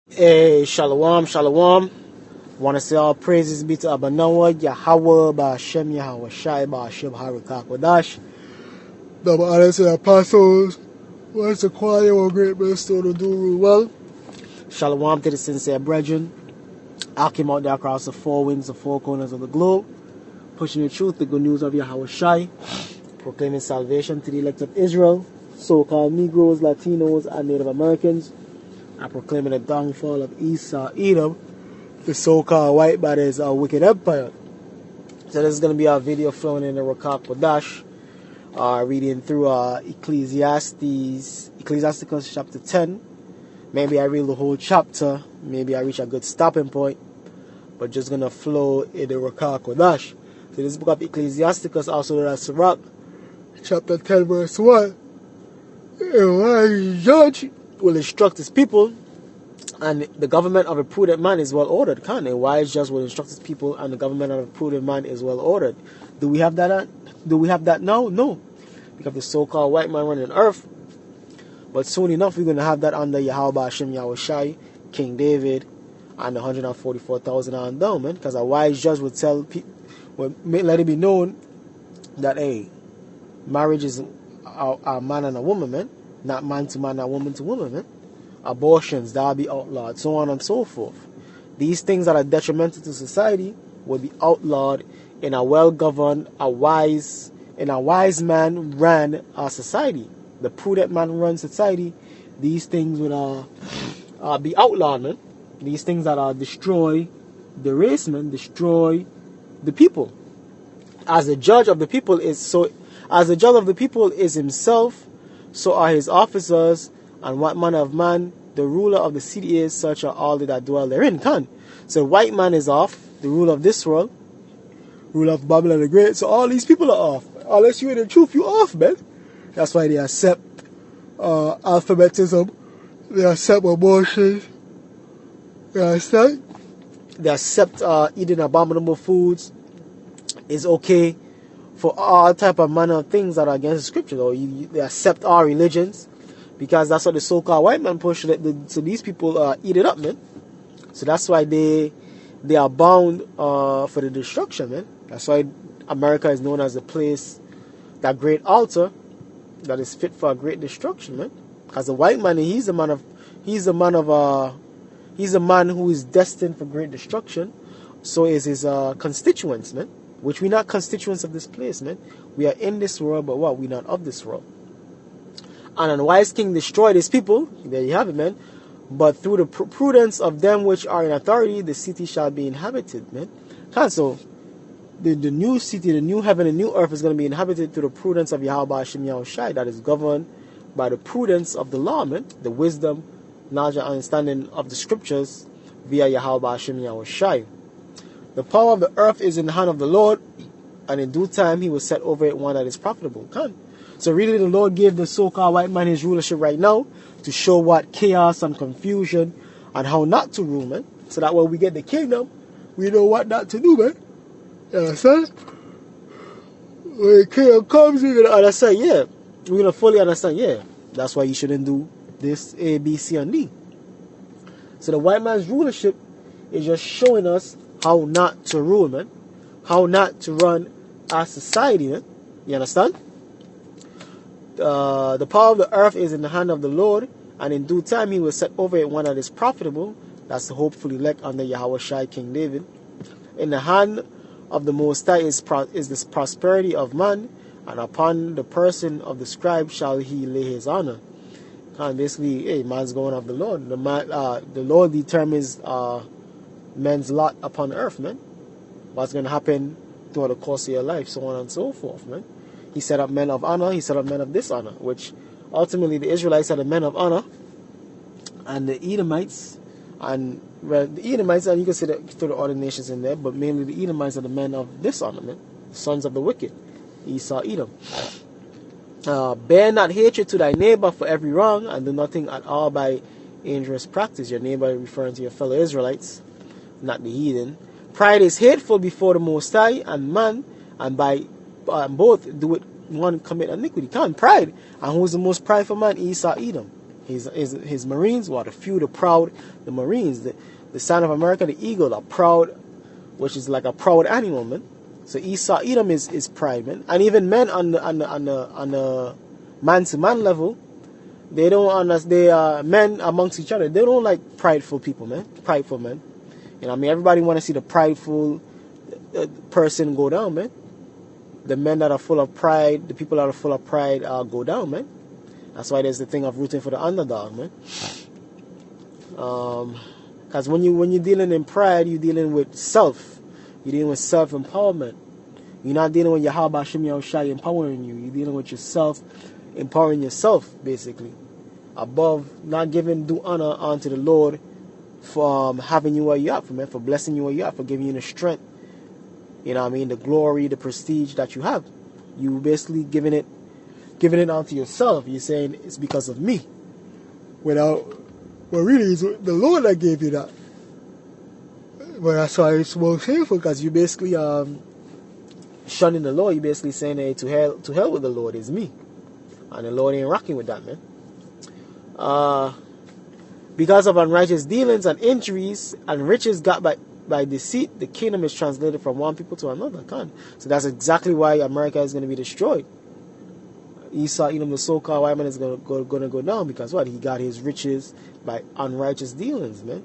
Hey, shalom, shalom. Want to say all praises be to Abanawa, Yahweh, Ba'ashem, Yahweh Shai, Ba'ashem, Harikakwadash. Double honor to the apostles. Once the choir, one great minister to do well. Shalom to the sincere brethren. I came out there across the four winds, the four corners of the globe, pushing the truth, the good news of Yahweh Shai, proclaiming salvation to the elect of Israel, so-called Negroes, Latinos, and Native Americans. I'm proclaiming the downfall of Esau, Edom, the so-called white man is a wicked empire. So this is going to be our video flowing in the Rakak Wadash, reading through Ecclesiasticus chapter 10. Maybe I read the whole chapter, maybe I reach a good stopping point, but just going to flow in the Rakak Wadash. So this book of Ecclesiasticus, also known as Sirach, chapter 10 verse 1. A wise judge will instruct his people, and the government of a prudent man is well ordered. A wise judge will instruct his people, and the government of a prudent man is well ordered. Do we have that? Do we have that now? No. Because the so-called white man running earth. But soon enough, we're going to have that under Yahweh Ba'ashem, Yahweh Shai, King David, and the 144,000 on down, man. Because a wise judge would tell people, let it be known that, hey, marriage is a man and a woman, man. Not man to man, not woman to woman, man. Abortions, that'll be outlawed, so on and so forth. These things that are detrimental to society will be outlawed in a well-governed, a wise man ran our society. The prudent man runs society. These things would be outlawed, man. These things that destroy the race, man, destroy the people. As the judge of the people is himself, so are his officers, and what manner of man the ruler of the city is, such are all that dwell therein. So white man is off, the ruler of this world, ruler of Babylon the Great. So all these people are off. Unless you're in the truth, you off, man. That's why they accept alphabetism, they accept abortion, they accept eating abominable foods. It's okay for all type of manner of things that are against the scripture. Or they accept all religions, because that's what the so-called white man push. So these people eat it up, man. So that's why they are bound for the destruction, man. That's why America is known as the place, that great altar that is fit for a great destruction, man. Because the white man, he's a man who is destined for great destruction. So is his constituents, man. Which we're not constituents of this place, man. We are in this world, but what? We're not of this world. And a wise king destroyed his people. There you have it, man. But through the prudence of them which are in authority, the city shall be inhabited, man. So the new city, the new heaven, and new earth is going to be inhabited through the prudence of Yahweh Ba'ashem, Yahweh Shai, that is governed by the prudence of the law, man. The wisdom, knowledge, and understanding of the scriptures via Yahweh Ba'ashem, Yahweh Shai. The power of the earth is in the hand of the Lord, and in due time he will set over it one that is profitable. So really the Lord gave the so-called white man his rulership right now to show what chaos and confusion and how not to rule, man. So that when we get the kingdom, we know what not to do, man. You understand? When the kingdom comes, we're going to understand, yeah. We're going to fully understand, yeah. That's why you shouldn't do this A, B, C, and D. So the white man's rulership is just showing us how not to rule, man. How not to run our society, man. You understand? The power of the earth is in the hand of the Lord, and in due time he will set over it one that is profitable. That's the hopeful elect under Yahweh Shai, King David. In the hand of the Most High is this prosperity of man, and upon the person of the scribe shall he lay his honor. And basically, hey, man's going of the Lord. The Lord determines men's lot upon earth, man. What's going to happen throughout the course of your life, so on and so forth, man. He set up men of honor, he set up men of dishonor, which ultimately the Israelites are the men of honor, and the Edomites, and you can see through the other nations in there, but mainly the Edomites are the men of dishonor, man. The sons of the wicked, Esau, Edom. Bear not hatred to thy neighbor for every wrong, and do nothing at all by injurious practice. Your neighbor referring to your fellow Israelites, not the heathen. Pride is hateful before the Most High and man, and by both do it one commit iniquity. Pride. And who's the most prideful man? Esau, Edom. His Marines were the few, the proud, the Marines, the son of America, the eagle, the proud, which is like a proud animal, man. So Esau, Edom is pride, man. And even men on the man-to-man level, they don't they are men amongst each other. They don't like prideful people, man. Prideful men. You know what I mean? Everybody want to see the prideful person go down, man. The men that are full of pride, the people that are full of pride go down, man. That's why there's the thing of rooting for the underdog, man. Because when you're dealing in pride, you're dealing with self. You're dealing with self-empowerment. You're not dealing with Yahweh Shem Yahushai empowering you. You're dealing with yourself, empowering yourself, basically. Above, not giving due honor unto the Lord for having you where you are, for blessing you where you are, for giving you the strength, you know what I mean, the glory, the prestige that you have. You basically giving it onto yourself. You're saying it's because of me. Well, really, it's the Lord that gave you that. But that's why it's more shameful, because you basically shunning the Lord. You're basically saying, hey, to hell with the Lord is me. And the Lord ain't rocking with that, man. Because of unrighteous dealings and injuries and riches got by deceit, the kingdom is translated from one people to another. So that's exactly why America is going to be destroyed. Esau, Edom, the so-called white man, is going to go down, because what? He got his riches by unrighteous dealings, man.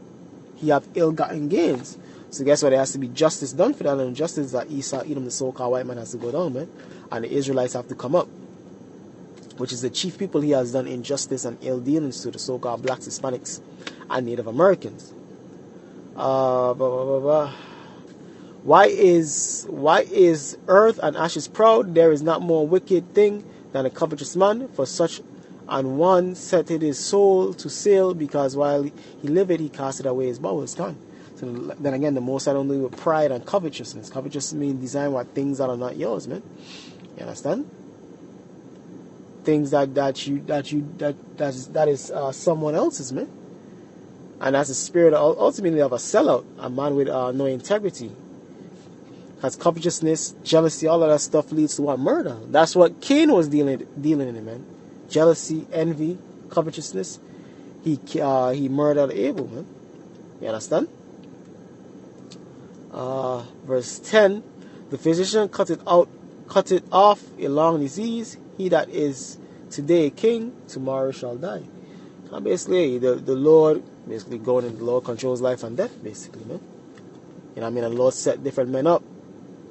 He have ill-gotten gains. So guess what? There has to be justice done for that, and justice that Esau, Edom, the so-called white man, has to go down, man. And the Israelites have to come up, which is the chief people he has done injustice and ill dealings to, the so-called blacks, Hispanics, and Native Americans. Why is earth and ashes proud? There is not more wicked thing than a covetous man, for such an one setteth his soul to sail, because while he liveth he casteth away his bowels. So then again, the most I don't do with pride and covetousness. Covetousness means desire what things that are not yours, man. You understand? Things that is someone else's, man. And that's the spirit ultimately of a sellout, a man with no integrity. Because covetousness, jealousy, all of that stuff leads to what? Murder. That's what Cain was dealing in it, man. Jealousy, envy, covetousness. He murdered Abel, man. You understand? Verse 10, the physician cut it off a long disease. He that is today king, tomorrow shall die. And basically, the Lord, basically going in, the Lord controls life and death, basically, man. You know what I mean? And the Lord set different men up,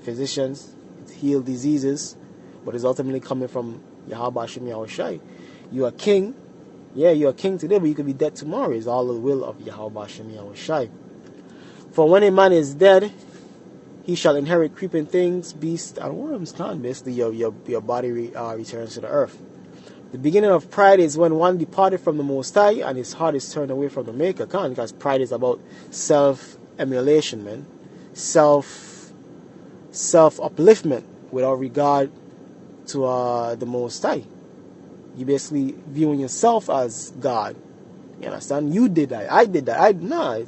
physicians, to heal diseases, but it's ultimately coming from Yahweh Shem Yahushai. You are king, yeah, you are king today, but you could be dead tomorrow. It's all the will of Yahweh Shem Yahushai. For when a man is dead, he shall inherit creeping things, beasts, and worms. Basically, your body returns to the earth. The beginning of pride is when one departed from the Most High and his heart is turned away from the Maker. Because pride is about self-emulation, man. Self-upliftment without regard to the Most High. You basically viewing yourself as God. You understand? You did that. I did that.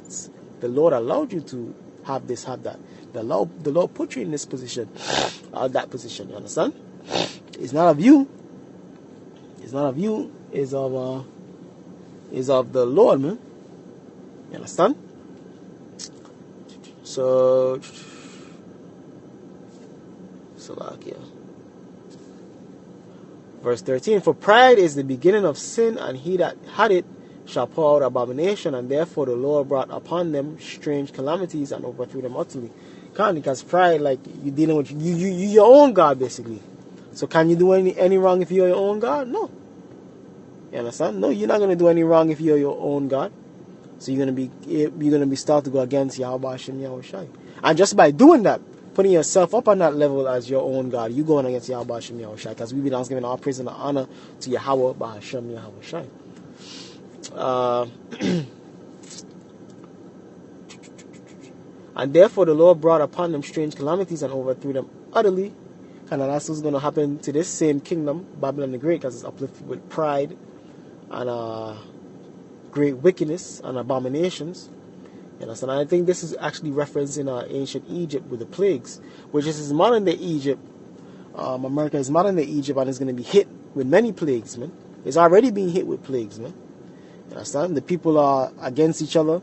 It's the Lord allowed you to have this, have that. The Lord put you in this position, that position. You understand? It's not of you. It's not of you. It's of the Lord, man. You understand? So like, yeah. Verse 13, for pride is the beginning of sin, and he that had it shall pour out abomination, and therefore the Lord brought upon them strange calamities and overthrew them utterly. Because pride, like, you're dealing with you your own God, basically. So can you do any wrong if you're your own God? No. You understand? No, you're not gonna do any wrong if you're your own God. So you're gonna be start to go against Yahweh Shem Yahushai. And just by doing that, putting yourself up on that level as your own God, you going against Yahweh Shem Yahushai, because we've been giving our praise and honor to Yahweh B'Hashem Yahushai. And therefore the Lord brought upon them strange calamities and overthrew them utterly. And that's what's going to happen to this same kingdom, Babylon the Great, because it's uplifted with pride and great wickedness and abominations. You understand? And I think this is actually referenced in ancient Egypt with the plagues, which is modern day Egypt. America is modern day Egypt, and it's going to be hit with many plagues, man. It's already being hit with plagues, man. You understand? The people are against each other.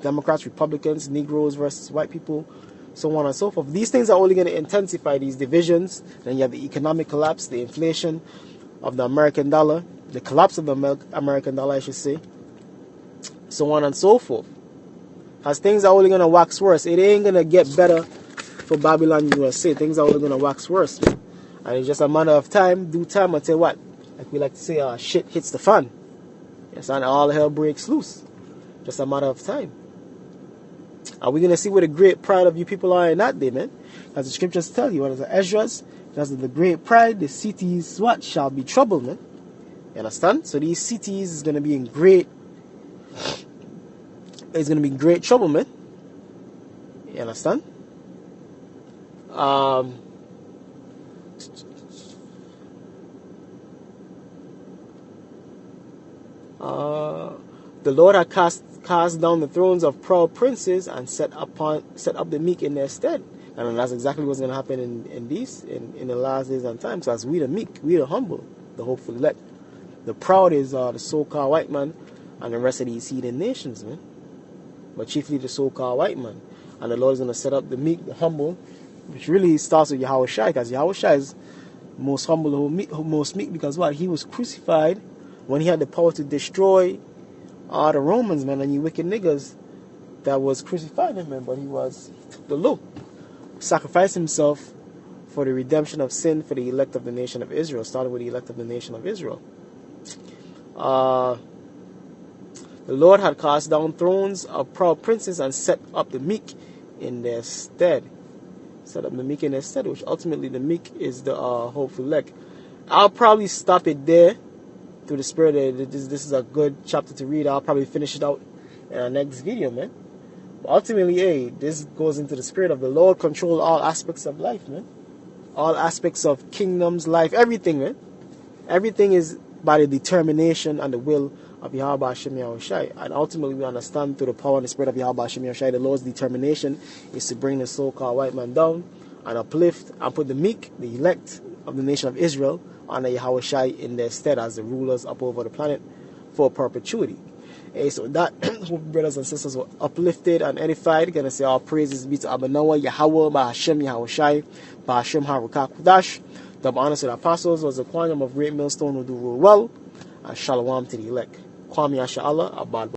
Democrats, Republicans, Negroes versus white people, so on and so forth. These things are only going to intensify these divisions. Then you have the economic collapse, the inflation of the American dollar, the collapse of the American dollar, I should say, so on and so forth. As things are only going to wax worse. It ain't going to get better for Babylon USA. Things are only going to wax worse. And it's just a matter of time, due time, until what? Like we like to say, shit hits the fan. Yes, and all hell breaks loose. Just a matter of time. Are we going to see what the great pride of you people are in that day, man? As the scriptures tell you, what is the Ezra's? Because of the great pride, the cities, what? Shall be troubled, man. You understand? So these cities is going to be in great... It's going to be great trouble, man. You understand? The Lord had cast down the thrones of proud princes and set up the meek in their stead. And that's exactly what's going to happen in the last days and times. So as we the meek, we the humble, the hopeful elect. The proud is the so-called white man and the rest of these heathen nations, man. But chiefly the so-called white man. And the Lord is going to set up the meek, the humble, which really starts with Yahushua, because Yahushua is most humble, most meek, because what? He was crucified when he had the power to destroy the Romans, man, and you wicked niggas that was crucifying him, man. But he took the low, sacrificed himself for the redemption of sin for the elect of the nation of Israel, starting with the elect of the nation of Israel. The Lord had cast down thrones of proud princes and set up the meek in their stead. Set up the meek in their stead, which ultimately the meek is the hopeful elect. I'll probably stop it there through the spirit. This is a good chapter to read. I'll probably finish it out in our next video, man. But ultimately, this goes into the spirit of the Lord control all aspects of life, man. All aspects of kingdoms, life, everything, man. Everything is by the determination and the will of Yahweh Hashem Yahushai. And ultimately we understand through the power and the spirit of Yahweh Hashem Yahushai, the Lord's determination is to bring the so-called white man down and uplift and put the meek, the elect of the nation of Israel, under Yahushai in their stead as the rulers up over the planet for perpetuity. So that, hope brothers and sisters were uplifted and edified. Gonna say all praises be to Abanawa, Yahweh, Bahashem Yahushai, Bahashem Harukakudash. Double honor to the apostles was the quantum of great millstone who do rule well. And shalom to the elect. Kwame Asha Allah, Abad.